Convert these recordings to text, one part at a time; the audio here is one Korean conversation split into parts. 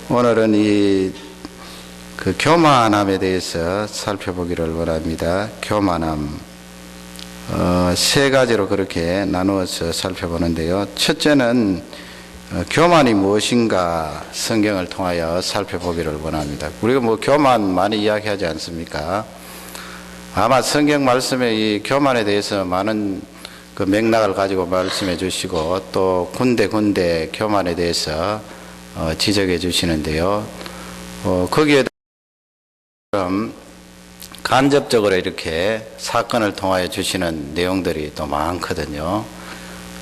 오늘은 그 교만함에 대해서 살펴보기를 원합니다. 교만함. 세 가지로 그렇게 나누어서 살펴보는데요. 첫째는 교만이 무엇인가 성경을 통하여 살펴보기를 원합니다. 우리가 교만 많이 이야기하지 않습니까? 아마 성경 말씀에 이 교만에 대해서 많은 그 맥락을 가지고 말씀해 주시고 또 군데 교만에 대해서 지적해 주시는데요. 거기에 간접적으로 이렇게 사건을 통하여 주시는 내용들이 또 많거든요.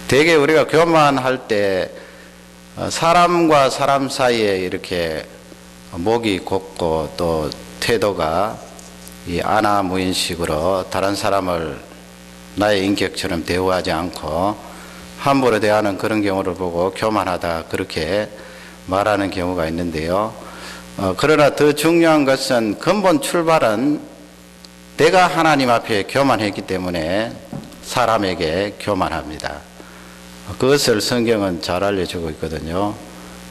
대개 우리가 교만할 때 사람과 사람 사이에 이렇게 목이 곱고 또 태도가 이 안하무인식으로 다른 사람을 나의 인격처럼 대우하지 않고 함부로 대하는 그런 경우를 보고 교만하다 그렇게 말하는 경우가 있는데요. 그러나 더 중요한 것은 근본 출발은 내가 하나님 앞에 교만했기 때문에 사람에게 교만합니다. 그것을 성경은 잘 알려주고 있거든요.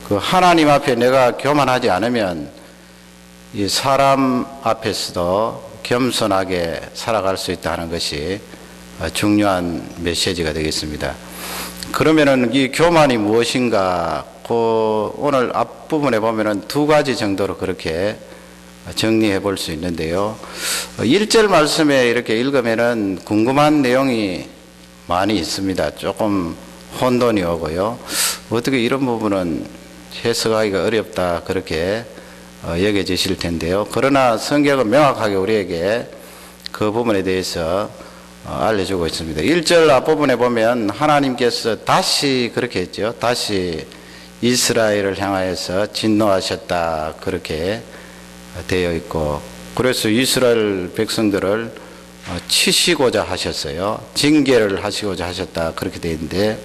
그 하나님 앞에 내가 교만하지 않으면 이 사람 앞에서도 겸손하게 살아갈 수 있다는 것이 중요한 메시지가 되겠습니다. 그러면은 이 교만이 무엇인가? 오늘 앞부분에 보면은 두 가지 정도로 그렇게 정리해 볼 수 있는데요. 1절 말씀에 이렇게 읽으면은 궁금한 내용이 많이 있습니다. 조금 혼돈이 오고요. 어떻게 이런 부분은 해석하기가 어렵다 그렇게 여겨지실 텐데요. 그러나 성경은 명확하게 우리에게 그 부분에 대해서 알려주고 있습니다. 1절 앞부분에 보면 하나님께서 다시 그렇게 했죠. 다시 이스라엘을 향하여서 진노하셨다 그렇게 되어 있고, 그래서 이스라엘 백성들을 치시고자 하셨어요. 징계를 하시고자 하셨다 그렇게 되어 있는데,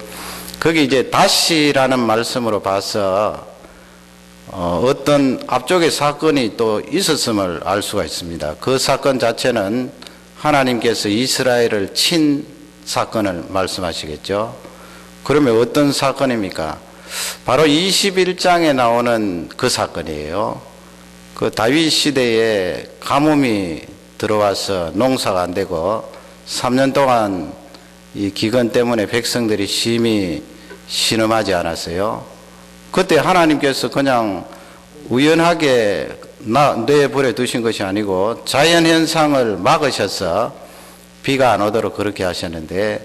거기 이제 다시라는 말씀으로 봐서 어떤 앞쪽에 사건이 또 있었음을 알 수가 있습니다. 그 사건 자체는 하나님께서 이스라엘을 친 사건을 말씀하시겠죠. 그러면 어떤 사건입니까? 바로 21장에 나오는 그 사건이에요. 그 다윗 시대에 가뭄이 들어와서 농사가 안 되고 3년 동안 이 기근 때문에 백성들이 심히 신음하지 않았어요. 그때 하나님께서 그냥 우연하게 내버려 두신 것이 아니고 자연현상을 막으셔서 비가 안 오도록 그렇게 하셨는데,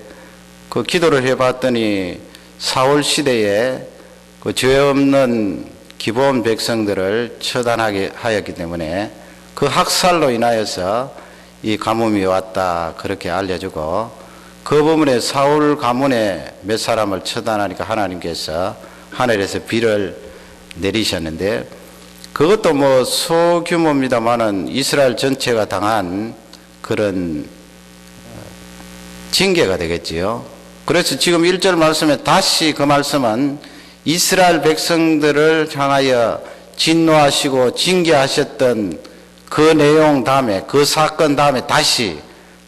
그 기도를 해봤더니 사울 시대에 그 죄 없는 기본 백성들을 처단하게 하였기 때문에 그 학살로 인하여서 이 가뭄이 왔다 그렇게 알려주고, 그 부분에 사울 가문에 몇 사람을 처단하니까 하나님께서 하늘에서 비를 내리셨는데, 그것도 소규모입니다만은 이스라엘 전체가 당한 그런 징계가 되겠지요. 그래서 지금 1절 말씀에 다시 그 말씀은 이스라엘 백성들을 향하여 진노하시고 징계하셨던 그 내용 다음에, 그 사건 다음에 다시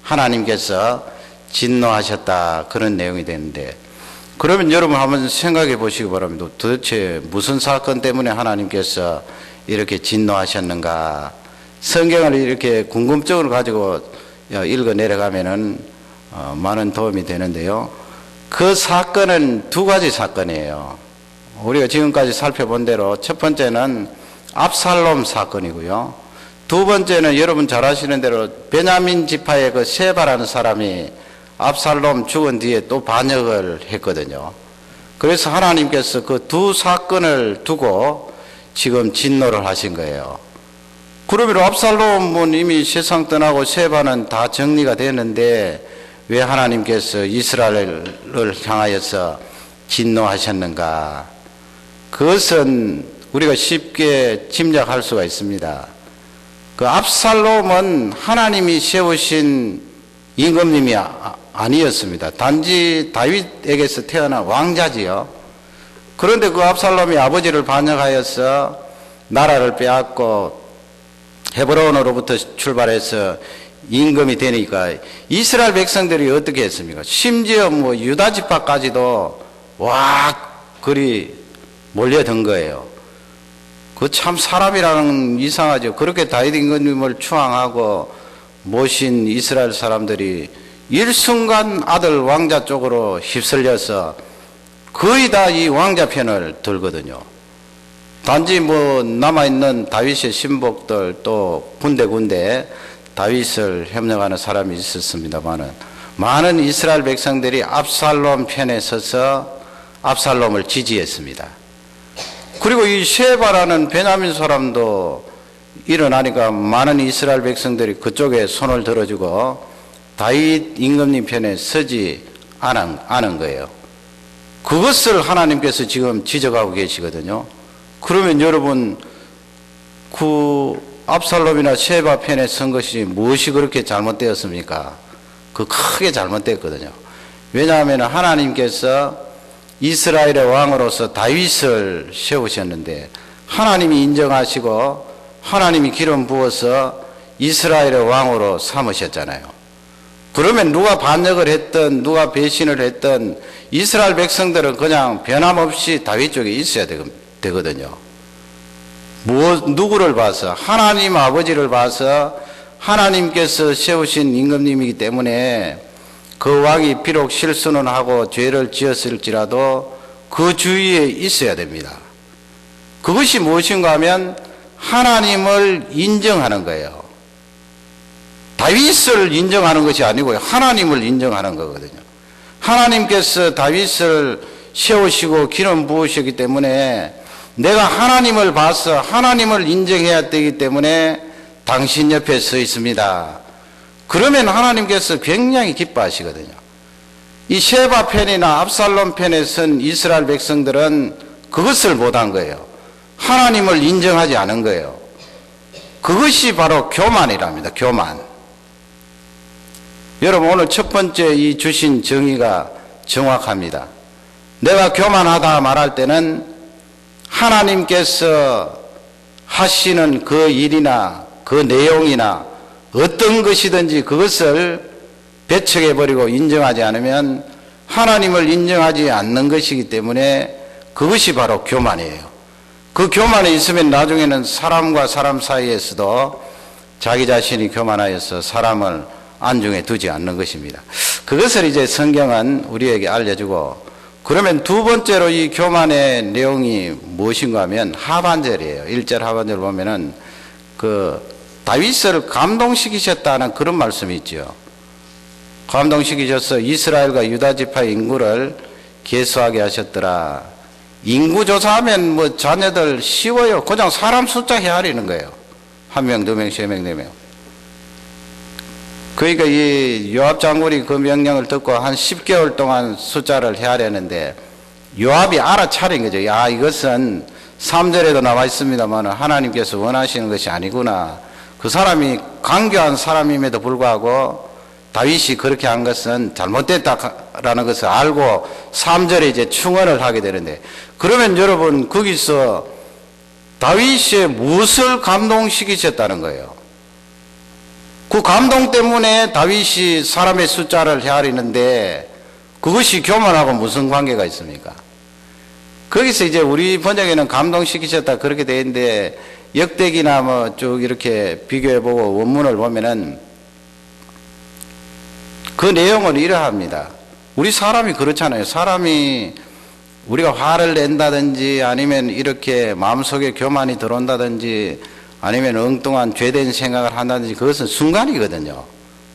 하나님께서 진노하셨다 그런 내용이 되는데, 그러면 여러분 한번 생각해 보시기 바랍니다. 도대체 무슨 사건 때문에 하나님께서 이렇게 진노하셨는가? 성경을 이렇게 궁금증을 가지고 읽어 내려가면은 많은 도움이 되는데요. 그 사건은 두 가지 사건이에요. 우리가 지금까지 살펴본 대로 첫 번째는 압살롬 사건이고요. 두 번째는 여러분 잘 아시는 대로 베냐민 지파의 그 세바라는 사람이 압살롬 죽은 뒤에 또 반역을 했거든요. 그래서 하나님께서 그 두 사건을 두고 지금 진노를 하신 거예요. 그러면 압살롬은 이미 세상 떠나고 세바는 다 정리가 됐는데 왜 하나님께서 이스라엘을 향하여서 진노하셨는가? 그것은 우리가 쉽게 짐작할 수가 있습니다. 그 압살롬은 하나님이 세우신 임금님이 아니었습니다. 단지 다윗에게서 태어난 왕자지요. 그런데 그 압살롬이 아버지를 반역하여서 나라를 빼앗고 헤브론으로부터 출발해서 임금이 되니까 이스라엘 백성들이 어떻게 했습니까? 심지어 유다 지파까지도 와 그리 몰려든 거예요. 그 참 사람이라는 이상하죠. 그렇게 다윗 임금님을 추앙하고 모신 이스라엘 사람들이 일순간 아들 왕자 쪽으로 휩쓸려서 거의 다 이 왕자 편을 들거든요. 단지 뭐 남아있는 다윗의 신복들 또 군데군데 다윗을 협력하는 사람이 있었습니다만은 많은 이스라엘 백성들이 압살롬 편에 서서 압살롬을 지지했습니다. 그리고 이 셰바라는 베냐민 사람도 일어나니까 많은 이스라엘 백성들이 그쪽에 손을 들어주고 다윗 임금님 편에 서지 않은 거예요. 그것을 하나님께서 지금 지적하고 계시거든요. 그러면 여러분 그 압살롬이나 셰바 편에 선 것이 무엇이 그렇게 잘못되었습니까? 그 크게 잘못됐거든요. 왜냐하면 하나님께서 이스라엘의 왕으로서 다윗을 세우셨는데 하나님이 인정하시고 하나님이 기름 부어서 이스라엘의 왕으로 삼으셨잖아요. 그러면 누가 반역을 했든 누가 배신을 했든 이스라엘 백성들은 그냥 변함없이 다윗 쪽에 있어야 되거든요. 누구를 봐서? 하나님 아버지를 봐서 하나님께서 세우신 임금님이기 때문에 그 왕이 비록 실수는 하고 죄를 지었을지라도 그 주위에 있어야 됩니다. 그것이 무엇인가 하면 하나님을 인정하는 거예요. 다윗을 인정하는 것이 아니고요. 하나님을 인정하는 거거든요. 하나님께서 다윗을 세우시고 기름 부으셨기 때문에 내가 하나님을 봐서 하나님을 인정해야 되기 때문에 당신 옆에 서 있습니다. 그러면 하나님께서 굉장히 기뻐하시거든요. 이 셰바 편이나 압살롬 편에 선 이스라엘 백성들은 그것을 못한 거예요. 하나님을 인정하지 않은 거예요. 그것이 바로 교만이랍니다. 교만. 여러분 오늘 첫 번째 이 주신 정의가 정확합니다. 내가 교만하다 말할 때는 하나님께서 하시는 그 일이나 그 내용이나 어떤 것이든지 그것을 배척해버리고 인정하지 않으면 하나님을 인정하지 않는 것이기 때문에 그것이 바로 교만이에요. 그 교만이 있으면 나중에는 사람과 사람 사이에서도 자기 자신이 교만하여서 사람을 안중에 두지 않는 것입니다. 그것을 이제 성경은 우리에게 알려주고, 그러면 두 번째로 이 교만의 내용이 무엇인가 하면 하반절이에요. 1절 하반절 보면은 그 다윗을 감동시키셨다는 그런 말씀이 있죠. 감동시키셔서 이스라엘과 유다 지파의 인구를 계수하게 하셨더라. 인구 조사하면 뭐 자녀들 쉬워요. 그냥 사람 숫자 헤아리는 거예요. 1명, 2명, 3명, 4명. 그러니까 이 요압 장군이 그 명령을 듣고 한 10개월 동안 숫자를 헤아렸는데 요압이 알아차린 거죠. 야, 이것은 3절에도 나와 있습니다만 하나님께서 원하시는 것이 아니구나. 그 사람이 강교한 사람임에도 불구하고 다윗이 그렇게 한 것은 잘못됐다라는 것을 알고 3절에 이제 충언을 하게 되는데, 그러면 여러분 거기서 다윗이 무엇을 감동시키셨다는 거예요? 그 감동 때문에 다윗이 사람의 숫자를 헤아리는데 그것이 교만하고 무슨 관계가 있습니까? 거기서 이제 우리 번역에는 감동시키셨다 그렇게 되어 있는데 역대기나 뭐 쭉 이렇게 비교해보고 원문을 보면은 그 내용은 이러합니다. 우리 사람이 그렇잖아요. 사람이 우리가 화를 낸다든지 아니면 이렇게 마음속에 교만이 들어온다든지 아니면 엉뚱한 죄된 생각을 한다든지 그것은 순간이거든요.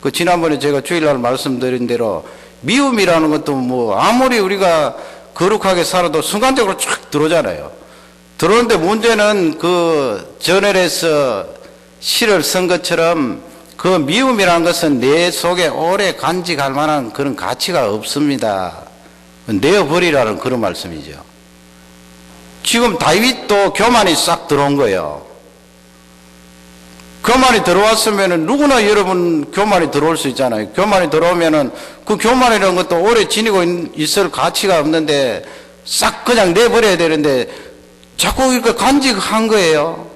그 지난번에 제가 주일날 말씀드린 대로 미움이라는 것도 뭐 아무리 우리가 거룩하게 살아도 순간적으로 쫙 들어오잖아요. 들어오는데 문제는 그 전월에서 시를 쓴 것처럼 그 미움이라는 것은 내 속에 오래 간직할 만한 그런 가치가 없습니다. 내어버리라는 그런 말씀이죠. 지금 다윗도 교만이 싹 들어온 거예요. 교만이 들어왔으면 누구나 여러분 교만이 들어올 수 있잖아요. 교만이 들어오면은 그 교만이라는 것도 오래 지니고 있을 가치가 없는데 싹 그냥 내버려야 되는데 자꾸 이렇게 간직한 거예요.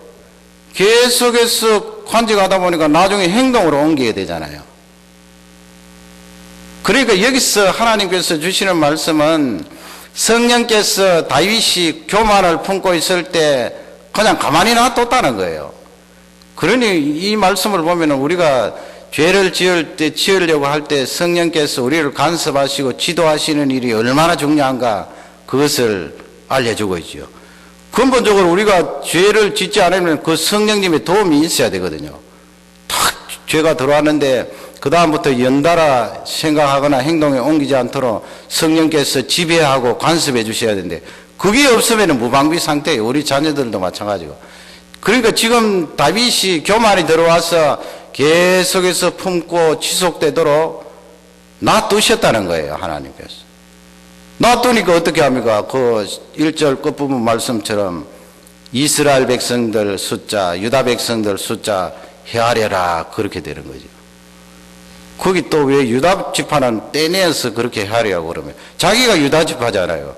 계속해서 간직하다 보니까 나중에 행동으로 옮기게 되잖아요. 그러니까 여기서 하나님께서 주시는 말씀은 성령께서 다윗이 교만을 품고 있을 때 그냥 가만히 놔뒀다는 거예요. 그러니 이 말씀을 보면 우리가 죄를 지으려고 할 때 성령께서 우리를 간섭하시고 지도하시는 일이 얼마나 중요한가 그것을 알려주고 있죠. 근본적으로 우리가 죄를 짓지 않으면 그 성령님의 도움이 있어야 되거든요. 탁 죄가 들어왔는데 그 다음부터 연달아 생각하거나 행동에 옮기지 않도록 성령께서 지배하고 간섭해 주셔야 되는데 그게 없으면 무방비 상태예요. 우리 자녀들도 마찬가지고. 그러니까 지금 다윗이 교만이 들어와서 계속해서 품고 지속되도록 놔두셨다는 거예요. 하나님께서. 놔두니까 어떻게 합니까? 그 1절 끝부분 말씀처럼 이스라엘 백성들 숫자, 유다 백성들 숫자 헤아려라 그렇게 되는 거죠. 거기 또 왜 유다 지파는 떼내서 그렇게 헤아려고 그러면 자기가 유다 지파잖아요.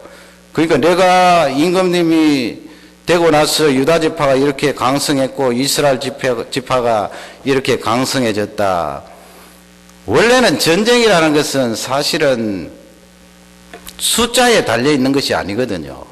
그러니까 내가 임금님이 되고 나서 유다 지파가 이렇게 강성했고 이스라엘 지파가 이렇게 강성해졌다. 원래는 전쟁이라는 것은 사실은 숫자에 달려 있는 것이 아니거든요.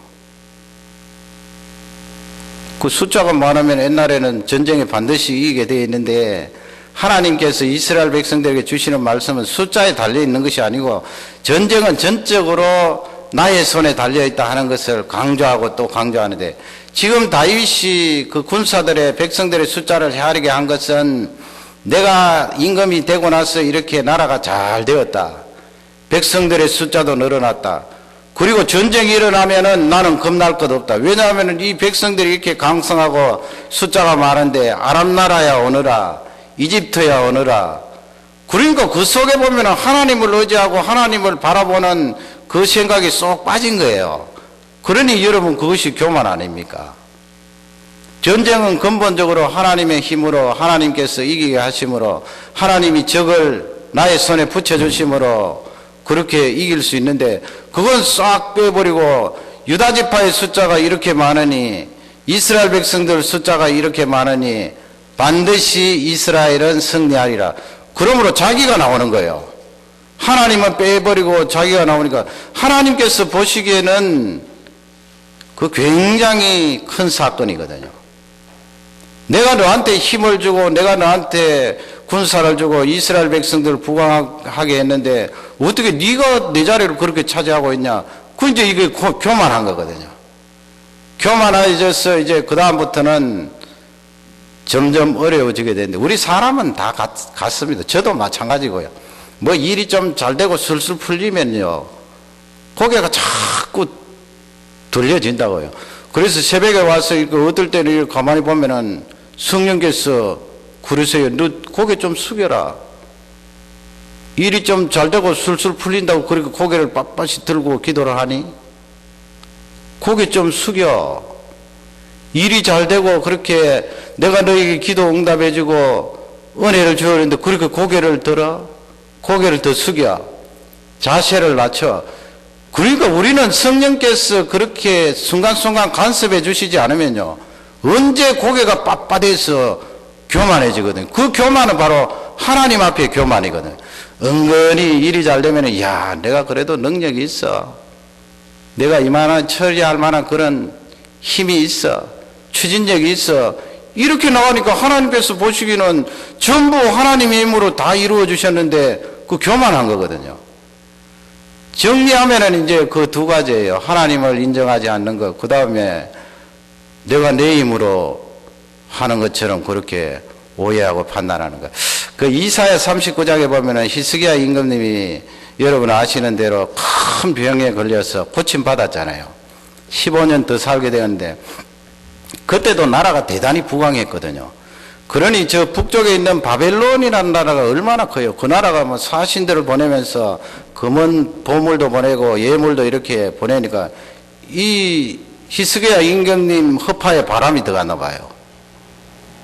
그 숫자가 많으면 옛날에는 전쟁에 반드시 이기게 되어 있는데 하나님께서 이스라엘 백성들에게 주시는 말씀은 숫자에 달려 있는 것이 아니고 전쟁은 전적으로 나의 손에 달려있다 하는 것을 강조하고 또 강조하는데 지금 다윗이 그 군사들의 백성들의 숫자를 헤아리게 한 것은 내가 임금이 되고 나서 이렇게 나라가 잘 되었다. 백성들의 숫자도 늘어났다. 그리고 전쟁이 일어나면은 나는 겁날 것 없다. 왜냐하면 이 백성들이 이렇게 강성하고 숫자가 많은데 아람 나라야 오너라. 이집트야 오너라. 그러니까 그 속에 보면 하나님을 의지하고 하나님을 바라보는 그 생각이 쏙 빠진 거예요. 그러니 여러분 그것이 교만 아닙니까? 전쟁은 근본적으로 하나님의 힘으로 하나님께서 이기게 하심으로 하나님이 적을 나의 손에 붙여주심으로 그렇게 이길 수 있는데 그건 싹 빼버리고 유다 지파의 숫자가 이렇게 많으니 이스라엘 백성들 숫자가 이렇게 많으니 반드시 이스라엘은 승리하리라. 그러므로 자기가 나오는 거예요. 하나님은 빼버리고 자기가 나오니까 하나님께서 보시기에는 그 굉장히 큰 사건이거든요. 내가 너한테 힘을 주고 내가 너한테 군사를 주고 이스라엘 백성들을 부강하게 했는데 어떻게 네가 내 자리를 그렇게 차지하고 있냐. 그 이제 이게 교만한 거거든요. 교만해져서 이제 그 다음부터는 점점 어려워지게 되는데 우리 사람은 다 같습니다. 저도 마찬가지고요. 뭐 일이 좀 잘 되고 술술 풀리면요 고개가 자꾸 돌려진다고요. 그래서 새벽에 와서 어떨 때는 가만히 보면은 성령께서 그러세요. 너 고개 좀 숙여라. 일이 좀 잘 되고 술술 풀린다고 그렇게 고개를 빳빳이 들고 기도를 하니 고개 좀 숙여. 일이 잘 되고 그렇게 내가 너에게 기도 응답해주고 은혜를 주었는데 그렇게 고개를 들어? 고개를 더 숙여. 자세를 낮춰. 그러니까 우리는 성령께서 그렇게 순간순간 간섭해 주시지 않으면요 언제 고개가 빳빳해서 교만해지거든. 그 교만은 바로 하나님 앞에 교만이거든. 은근히 일이 잘 되면 야 내가 그래도 능력이 있어. 내가 이만한 처리할 만한 그런 힘이 있어. 추진력이 있어. 이렇게 나가니까 하나님께서 보시기는 전부 하나님의 힘으로 다 이루어 주셨는데 그 교만한 거거든요. 정리하면은 이제 그 두 가지예요. 하나님을 인정하지 않는 것, 그 다음에 내가 내 힘으로 하는 것처럼 그렇게 오해하고 판단하는 것. 그 이사야 39장에 보면은 히스기야 임금님이 여러분 아시는 대로 큰 병에 걸려서 고침받았잖아요. 15년 더 살게 되었는데 그때도 나라가 대단히 부강했거든요. 그러니 저 북쪽에 있는 바벨론이라는 나라가 얼마나 커요. 그 나라가 뭐 사신들을 보내면서 금은 보물도 보내고 예물도 이렇게 보내니까 이 히스기야 임금님 허파에 바람이 들어갔나 봐요.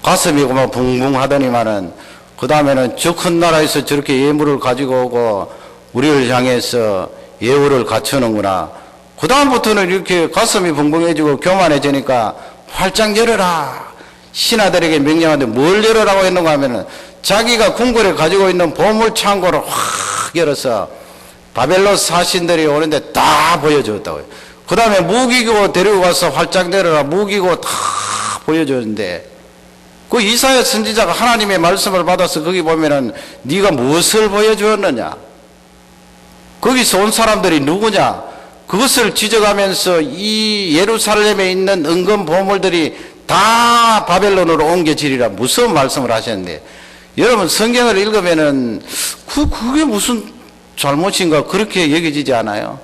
가슴이 뭐 붕붕 하더니만은 그 다음에는 저 큰 나라에서 저렇게 예물을 가지고 오고 우리를 향해서 예우를 갖추는구나. 그 다음부터는 이렇게 가슴이 붕붕해지고 교만해지니까 활짝 열어라. 신하들에게 명령하는데 뭘 열어라고 했는가 하면은 자기가 궁궐에 가지고 있는 보물 창고를 확 열어서 바벨론 사신들이 오는데 다 보여주었다고요. 그 다음에 무기고 데리고 가서 활짝 열어라. 무기고 다 보여주는데, 그 이사야 선지자가 하나님의 말씀을 받아서 거기 보면은 네가 무엇을 보여주었느냐, 거기서 온 사람들이 누구냐, 그것을 지적하면서 이 예루살렘에 있는 은금 보물들이 다 바벨론으로 옮겨지리라 무서운 말씀을 하셨는데, 여러분 성경을 읽으면은 그게 무슨 잘못인가 그렇게 여겨지지 않아요?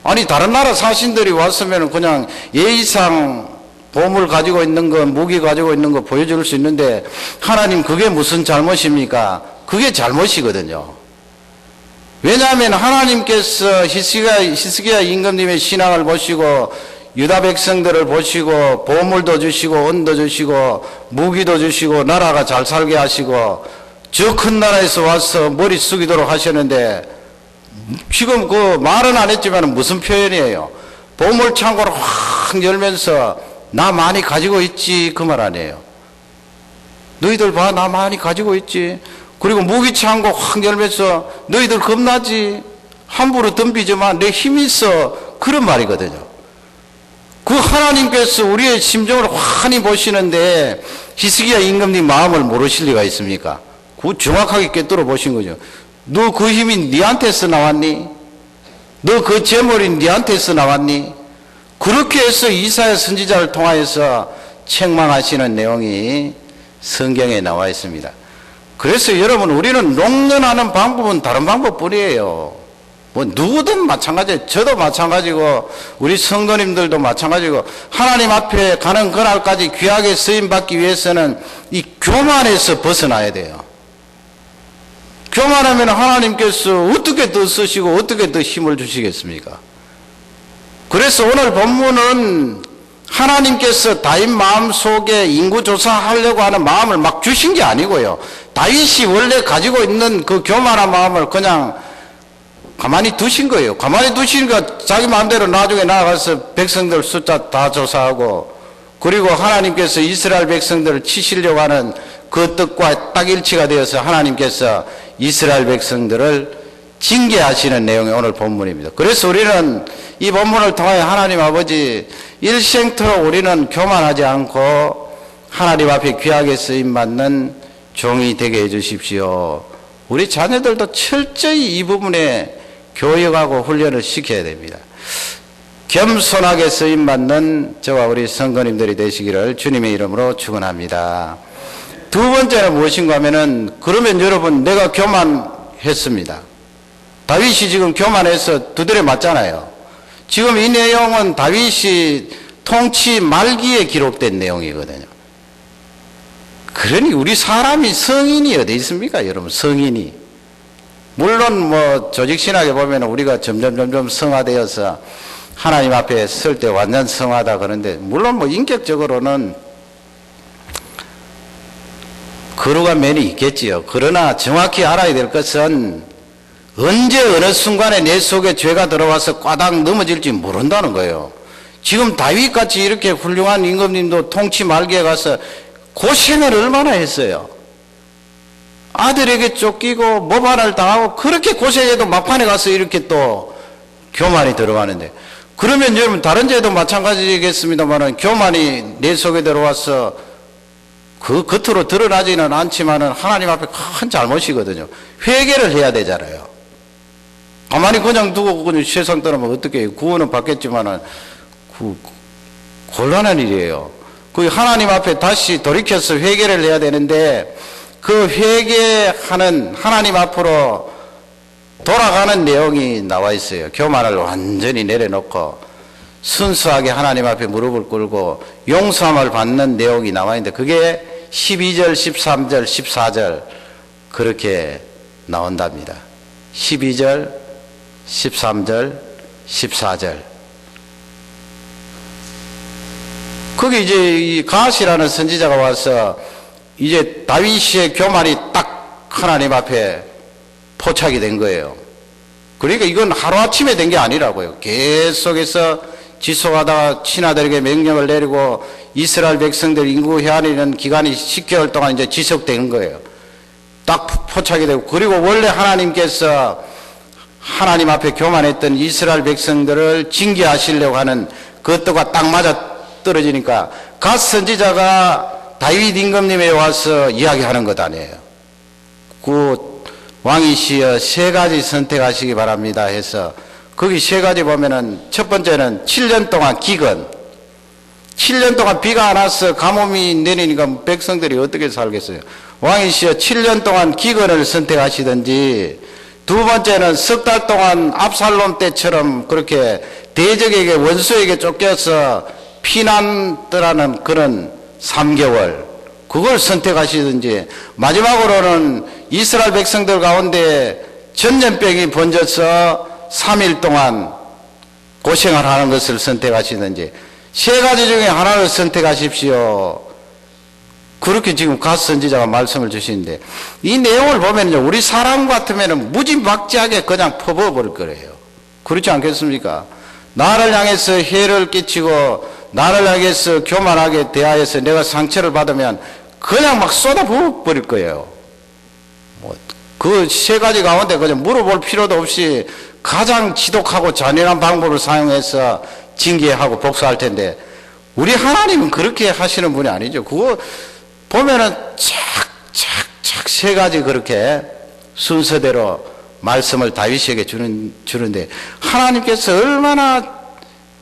아니 다른 나라 사신들이 왔으면 그냥 예의상 보물 가지고 있는 거, 무기 가지고 있는 거 보여줄 수 있는데, 하나님 그게 무슨 잘못입니까? 그게 잘못이거든요. 왜냐하면 하나님께서 히스기야 임금님의 신앙을 보시고 유다 백성들을 보시고 보물도 주시고 은도 주시고 무기도 주시고 나라가 잘 살게 하시고 저 큰 나라에서 와서 머리 숙이도록 하셨는데, 지금 그 말은 안 했지만 무슨 표현이에요? 보물 창고를 확 열면서 나 많이 가지고 있지, 그 말 아니에요. 너희들 봐, 나 많이 가지고 있지. 그리고 무기 창고 확 열면서 너희들 겁나지, 함부로 덤비지만 내 힘이 있어, 그런 말이거든요. 그 하나님께서 우리의 심정을 환히 보시는데 히스기야 임금님 마음을 모르실 리가 있습니까? 그 정확하게 꿰뚫어 보신 거죠. 너 그 힘이 네한테서 나왔니? 너 그 재물이 네한테서 나왔니? 그렇게 해서 이사야 선지자를 통하여서 책망하시는 내용이 성경에 나와 있습니다. 그래서 여러분, 우리는 롱런하는 방법은 다른 방법뿐이에요. 뭐 누구든 마찬가지예요. 저도 마찬가지고 우리 성도님들도 마찬가지고, 하나님 앞에 가는 그날까지 귀하게 쓰임받기 위해서는 이 교만에서 벗어나야 돼요. 교만하면 하나님께서 어떻게 더 쓰시고 어떻게 더 힘을 주시겠습니까? 그래서 오늘 본문은 하나님께서 다윗 마음속에 인구조사하려고 하는 마음을 막 주신 게 아니고요, 다윗이 원래 가지고 있는 그 교만한 마음을 그냥 가만히 두신 거예요. 가만히 두시니까 자기 마음대로 나중에 나아가서 백성들 숫자 다 조사하고, 그리고 하나님께서 이스라엘 백성들을 치시려고 하는 그 뜻과 딱 일치가 되어서 하나님께서 이스라엘 백성들을 징계하시는 내용이 오늘 본문입니다. 그래서 우리는 이 본문을 통하여 하나님 아버지, 일생토록 우리는 교만하지 않고 하나님 앞에 귀하게 쓰임받는 종이 되게 해주십시오. 우리 자녀들도 철저히 이 부분에 교육하고 훈련을 시켜야 됩니다. 겸손하게 쓰임받는 저와 우리 성도님들이 되시기를 주님의 이름으로 축원합니다. 두 번째는 무엇인가 하면은, 그러면 여러분 내가 교만했습니다. 다윗이 지금 교만해서 두드려 맞잖아요. 지금 이 내용은 다윗이 통치 말기에 기록된 내용이거든요. 그러니 우리 사람이 성인이 어디 있습니까, 여러분? 성인이. 물론 뭐 조직신학에 보면 우리가 점점 성화되어서 하나님 앞에 설 때 완전 성화다 그러는데, 물론 뭐 인격적으로는 거룩한 면이 있겠지요. 그러나 정확히 알아야 될 것은 언제 어느 순간에 내 속에 죄가 들어와서 꽈당 넘어질지 모른다는 거예요. 지금 다윗같이 이렇게 훌륭한 임금님도 통치 말기에 가서 고생을 얼마나 했어요. 아들에게 쫓기고 모반을 당하고 그렇게 고생해도 막판에 가서 이렇게 또 교만이 들어가는데, 그러면 여러분 다른 죄도 마찬가지겠습니다만 교만이 내 속에 들어와서 그 겉으로 드러나지는 않지만은 하나님 앞에 큰 잘못이거든요. 회개를 해야 되잖아요. 가만히 그냥 두고 그냥 세상 떠나면 어떻게 해요? 구원은 받겠지만은 곤란한 일이에요. 그 하나님 앞에 다시 돌이켜서 회개를 해야 되는데, 그 회개하는 하나님 앞으로 돌아가는 내용이 나와 있어요. 교만을 완전히 내려놓고 순수하게 하나님 앞에 무릎을 꿇고 용서함을 받는 내용이 나와 있는데, 그게 12절, 13절, 14절 그렇게 나온답니다. 12절, 13절, 14절. 거기 이제 이 갓이라는 선지자가 와서 이제 다윗의 교만이 딱 하나님 앞에 포착이 된 거예요. 그러니까 이건 하루아침에 된 게 아니라고요. 계속해서 지속하다가 친아들에게 명령을 내리고 이스라엘 백성들 인구 헤아리는 기간이 10개월 동안 이제 지속되는 거예요. 딱 포착이 되고, 그리고 원래 하나님께서 하나님 앞에 교만했던 이스라엘 백성들을 징계하시려고 하는 그 뜻과 딱 맞아 떨어지니까 갓 선지자가 다윗 임금님에 와서 이야기하는 것 아니에요. 그 왕이시여 세 가지 선택하시기 바랍니다 해서 거기 세 가지 보면은 첫 번째는 7년 동안 기근. 7년 동안 비가 안 와서 가뭄이 내리니까 백성들이 어떻게 살겠어요. 왕이시여 7년 동안 기근을 선택하시든지, 두 번째는 석 달 동안 압살롬 때처럼 그렇게 대적에게 원수에게 쫓겨서 피난 떠나는 그런 3개월, 그걸 선택하시든지, 마지막으로는 이스라엘 백성들 가운데 전염병이 번져서 3일 동안 고생을 하는 것을 선택하시든지, 세 가지 중에 하나를 선택하십시오. 그렇게 지금 갓 선지자가 말씀을 주시는데, 이 내용을 보면요, 우리 사람 같으면 무지막지하게 그냥 퍼부어버릴 거예요. 그렇지 않겠습니까? 나를 향해서 해를 끼치고 나를 향해서 교만하게 대하여서 내가 상처를 받으면 그냥 막 쏟아부어버릴 거예요. 그 세 가지 가운데 그냥 물어볼 필요도 없이 가장 지독하고 잔인한 방법을 사용해서 징계하고 복수할 텐데, 우리 하나님은 그렇게 하시는 분이 아니죠. 그거 보면은 착착착 세 가지 그렇게 순서대로 말씀을 다윗에게 주는데, 하나님께서 얼마나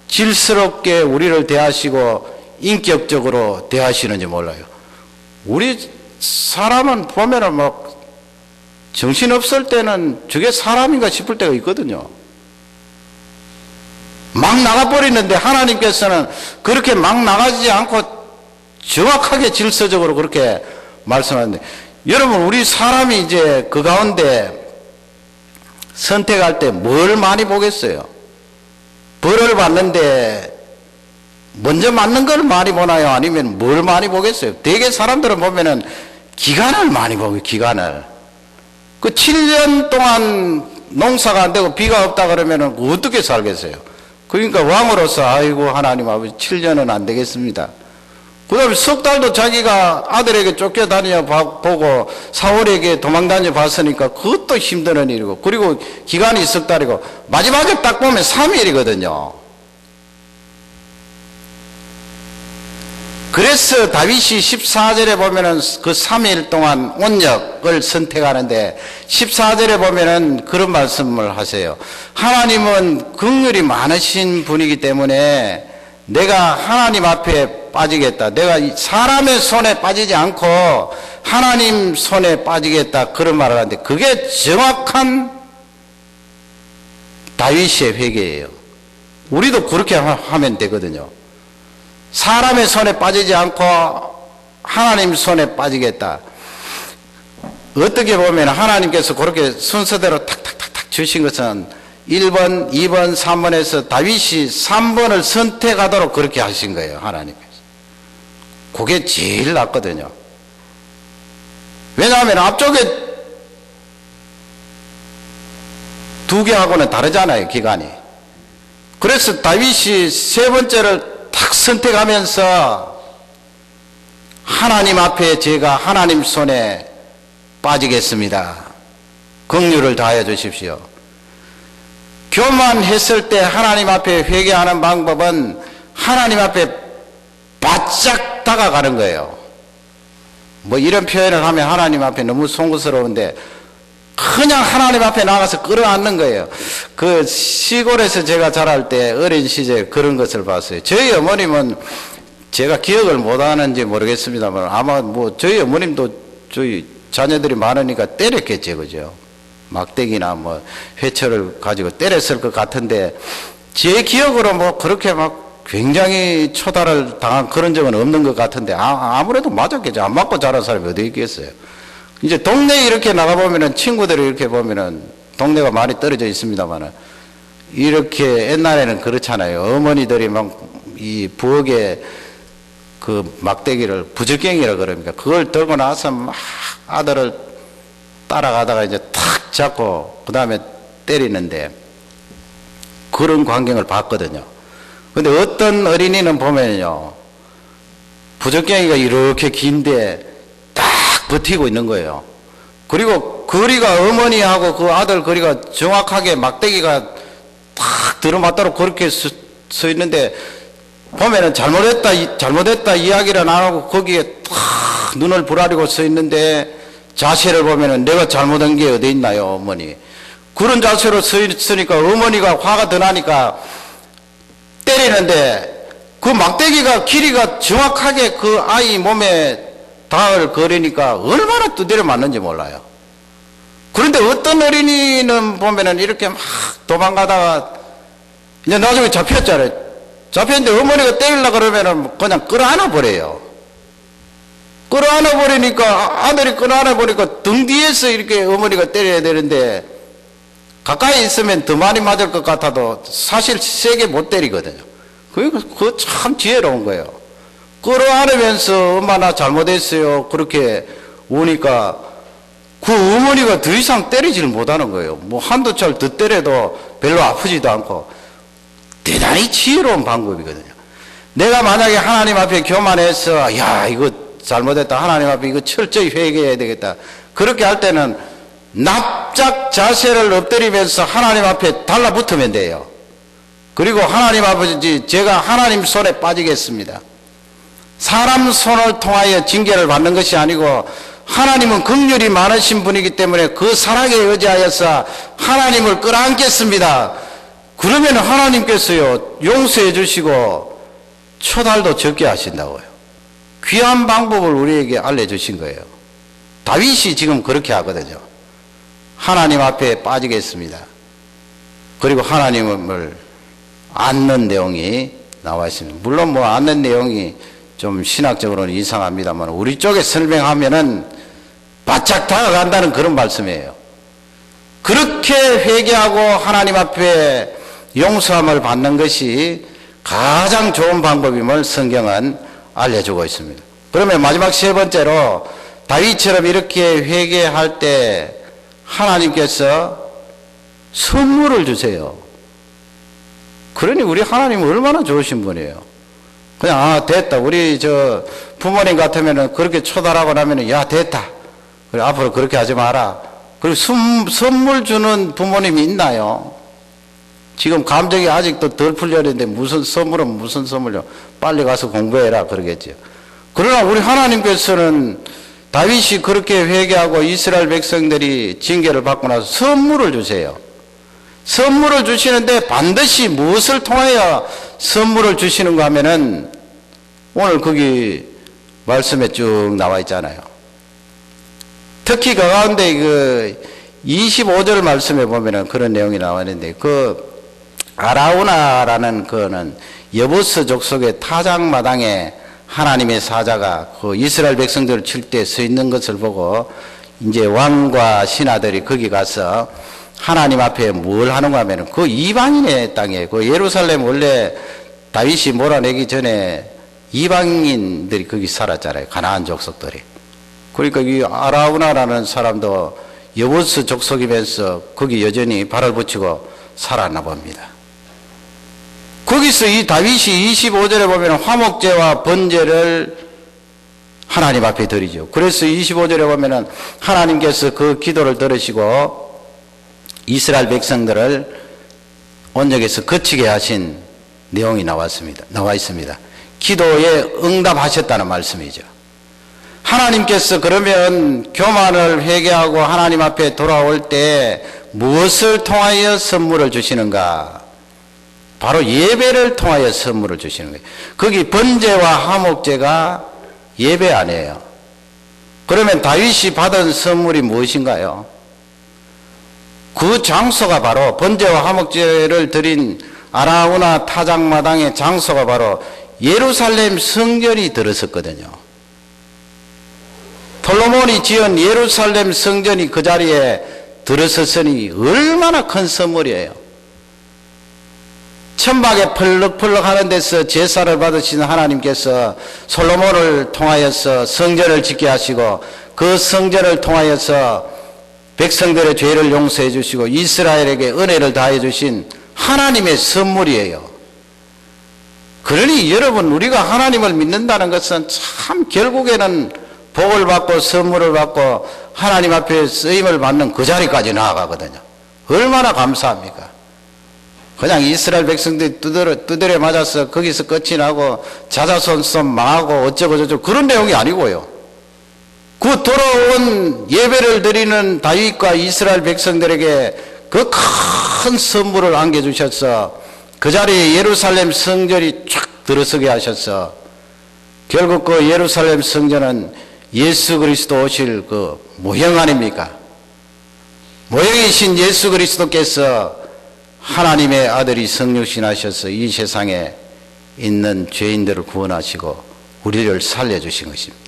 질스럽게 우리를 대하시고 인격적으로 대하시는지 몰라요. 우리 사람은 보면은 막 정신없을 때는 저게 사람인가 싶을 때가 있거든요. 막 나가버리는데 하나님께서는 그렇게 막 나가지 않고 정확하게 질서적으로 그렇게 말씀하는데, 여러분 우리 사람이 이제 그 가운데 선택할 때 뭘 많이 보겠어요? 벌을 받는데 먼저 맞는 걸 많이 보나요? 아니면 뭘 많이 보겠어요? 대개 사람들은 보면은 기간을 많이 보고, 기간을. 그 7년 동안 농사가 안 되고 비가 없다 그러면은 어떻게 살겠어요? 그러니까 왕으로서 아이고 하나님 아버지 7년은 안 되겠습니다. 그 다음에 석 달도 자기가 아들에게 쫓겨다녀 보고 사울에게 도망다녀 봤으니까 그것도 힘드는 일이고, 그리고 기간이 석 달이고 마지막에 딱 보면 3일이거든요. 그래서 다윗이 14절에 보면은 그 3일 동안 온역을 선택하는데 14절에 보면은 그런 말씀을 하세요. 하나님은 긍휼이 많으신 분이기 때문에 내가 하나님 앞에 빠지겠다. 내가 사람의 손에 빠지지 않고 하나님 손에 빠지겠다. 그런 말을 하는데 그게 정확한 다윗의 회개예요. 우리도 그렇게 하면 되거든요. 사람의 손에 빠지지 않고 하나님 손에 빠지겠다. 어떻게 보면 하나님께서 그렇게 순서대로 탁탁탁탁 주신 것은 1번, 2번, 3번에서 다윗이 3번을 선택하도록 그렇게 하신 거예요. 하나님께서. 그게 제일 낫거든요. 왜냐하면 앞쪽에 두 개하고는 다르잖아요, 기간이. 그래서 다윗이 세 번째를 탁 선택하면서 하나님 앞에 제가 하나님 손에 빠지겠습니다. 긍휼을 다하여 주십시오. 교만했을 때 하나님 앞에 회개하는 방법은 하나님 앞에 바짝 다가가는 거예요. 뭐 이런 표현을 하면 하나님 앞에 너무 송구스러운데 그냥 하나님 앞에 나가서 끌어안는 거예요. 그 시골에서 제가 자랄 때 어린 시절에 그런 것을 봤어요. 저희 어머님은 제가 기억을 못하는지 모르겠습니다만 아마 뭐 저희 어머님도 저희 자녀들이 많으니까 때렸겠죠, 그죠? 막대기나 뭐 회초를 가지고 때렸을 것 같은데 제 기억으로 뭐 그렇게 막 굉장히 초달을 당한 그런 적은 없는 것 같은데 아무래도 맞았겠죠. 안 맞고 자란 사람이 어디 있겠어요. 이제 동네에 이렇게 나가보면은 친구들이 이렇게 보면은 동네가 많이 떨어져 있습니다만은 이렇게 옛날에는 그렇잖아요. 어머니들이 막 이 부엌에 그 막대기를 부적갱이라 그럽니까? 그걸 들고 나서 막 아들을 따라가다가 이제 탁 잡고 그 다음에 때리는데 그런 광경을 봤거든요. 근데 어떤 어린이는 보면요. 부적갱이가 이렇게 긴데 딱 버티고 있는 거예요. 그리고 거리가 어머니하고 그 아들 거리가 정확하게 막대기가 탁 들어맞도록 그렇게 서 있는데 보면은 잘못했다 이야기를 안 하고 거기에 탁 눈을 부라리고 서 있는데 자세를 보면은 내가 잘못한 게 어디 있나요, 어머니? 그런 자세로 서 있으니까 어머니가 화가 더 나니까 때리는데 그 막대기가 길이가 정확하게 그 아이 몸에 닿을 거리니까 얼마나 두드려 맞는지 몰라요. 그런데 어떤 어린이는 보면은 이렇게 막 도망가다가 이제 나중에 잡혔잖아요. 잡혔는데 어머니가 때리려고 그러면은 그냥 끌어안아 버려요. 끌어안아 버리니까 아들이 끌어안아 보니까 등 뒤에서 이렇게 어머니가 때려야 되는데 가까이 있으면 더 많이 맞을 것 같아도 사실 세게 못 때리거든요. 그거 참 지혜로운 거예요. 끌어안으면서 엄마 나 잘못했어요. 그렇게 우니까 그 어머니가 더 이상 때리지를 못하는 거예요. 뭐 한두 차를 더 때려도 별로 아프지도 않고 대단히 지혜로운 방법이거든요. 내가 만약에 하나님 앞에 교만해서 야 이거 잘못했다 하나님 앞에 이거 철저히 회개해야 되겠다 그렇게 할 때는 납작 자세를 엎드리면서 하나님 앞에 달라붙으면 돼요. 그리고 하나님 아버지 제가 하나님 손에 빠지겠습니다. 사람 손을 통하여 징계를 받는 것이 아니고 하나님은 긍휼이 많으신 분이기 때문에 그 사랑에 의지하여서 하나님을 끌어안겠습니다. 그러면 하나님께서요 용서해 주시고 초달도 적게 하신다고요. 귀한 방법을 우리에게 알려주신 거예요. 다윗이 지금 그렇게 하거든요. 하나님 앞에 빠지겠습니다. 그리고 하나님을 안는 내용이 나와 있습니다. 물론 뭐 안는 내용이 좀 신학적으로는 이상합니다만 우리 쪽에 설명하면은 바짝 다가간다는 그런 말씀이에요. 그렇게 회개하고 하나님 앞에 용서함을 받는 것이 가장 좋은 방법임을 성경은 알려주고 있습니다. 그러면 마지막 세 번째로 다윗처럼 이렇게 회개할 때 하나님께서 선물을 주세요. 그러니 우리 하나님은 얼마나 좋으신 분이에요. 그냥 됐다. 우리 저 부모님 같으면은 그렇게 초달하고 나면은 야 됐다. 그래 앞으로 그렇게 하지 마라. 그리고 선물 주는 부모님이 있나요? 지금 감정이 아직도 덜 풀려는데 무슨 선물요? 빨리 가서 공부해라 그러겠죠. 그러나 우리 하나님께서는 다윗이 그렇게 회개하고 이스라엘 백성들이 징계를 받고 나서 선물을 주세요. 선물을 주시는데 반드시 무엇을 통하여 선물을 주시는가 하면은 오늘 거기 말씀에 쭉 나와 있잖아요. 특히 그 가운데 그 25절 말씀에 보면은 그런 내용이 나와 있는데 그 아라우나라는 그는 여부스 족속의 타작마당에 하나님의 사자가 그 이스라엘 백성들을 칠 때 서 있는 것을 보고 이제 왕과 신하들이 거기 가서 하나님 앞에 뭘 하는가 하면 그 이방인의 땅에 그 예루살렘 원래 다윗이 몰아내기 전에 이방인들이 거기 살았잖아요. 가나안 족속들이. 그러니까 이 아라우나라는 사람도 여부스 족속이면서 거기 여전히 발을 붙이고 살았나 봅니다. 거기서 이 다윗이 25절에 보면 화목제와 번제를 하나님 앞에 드리죠. 그래서 25절에 보면은 하나님께서 그 기도를 들으시고 이스라엘 백성들을 언약에서 거치게 하신 내용이 나와 있습니다. 기도에 응답하셨다는 말씀이죠. 하나님께서 그러면 교만을 회개하고 하나님 앞에 돌아올 때 무엇을 통하여 선물을 주시는가? 바로 예배를 통하여 선물을 주시는 거예요. 거기 번제와 화목제가 예배 아니에요. 그러면 다윗이 받은 선물이 무엇인가요? 그 장소가 바로 번제와 화목제를 드린 아라우나 타작마당의 장소가 바로 예루살렘 성전이 들어섰거든요. 솔로몬이 지은 예루살렘 성전이 그 자리에 들어섰으니 얼마나 큰 선물이에요. 천막에 펄럭펄럭 하는 데서 제사를 받으시는 하나님께서 솔로몬을 통하여서 성전을 짓게 하시고 그 성전을 통하여서 백성들의 죄를 용서해 주시고 이스라엘에게 은혜를 다해 주신 하나님의 선물이에요. 그러니 여러분 우리가 하나님을 믿는다는 것은 참 결국에는 복을 받고 선물을 받고 하나님 앞에 쓰임을 받는 그 자리까지 나아가거든요. 얼마나 감사합니까? 그냥 이스라엘 백성들이 두드려 맞아서 거기서 끝이 나고 자자손손 망하고 어쩌고 저쩌고 그런 내용이 아니고요. 그 돌아온 예배를 드리는 다윗과 이스라엘 백성들에게 그 큰 선물을 안겨주셔서 그 자리에 예루살렘 성전이 쫙 들어서게 하셔서 결국 그 예루살렘 성전은 예수 그리스도 오실 그 모형 아닙니까? 모형이신 예수 그리스도께서 하나님의 아들이 성육신하셔서 이 세상에 있는 죄인들을 구원하시고 우리를 살려주신 것입니다.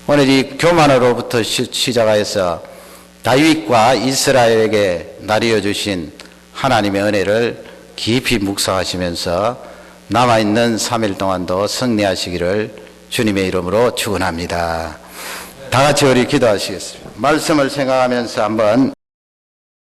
오늘 이 교만으로부터 시작해서 다윗과 이스라엘에게 나뉘어 주신 하나님의 은혜를 깊이 묵상하시면서 남아있는 3일 동안도 승리하시기를 주님의 이름으로 축원합니다. 다 같이 우리 기도하시겠습니다. 말씀을 생각하면서 한번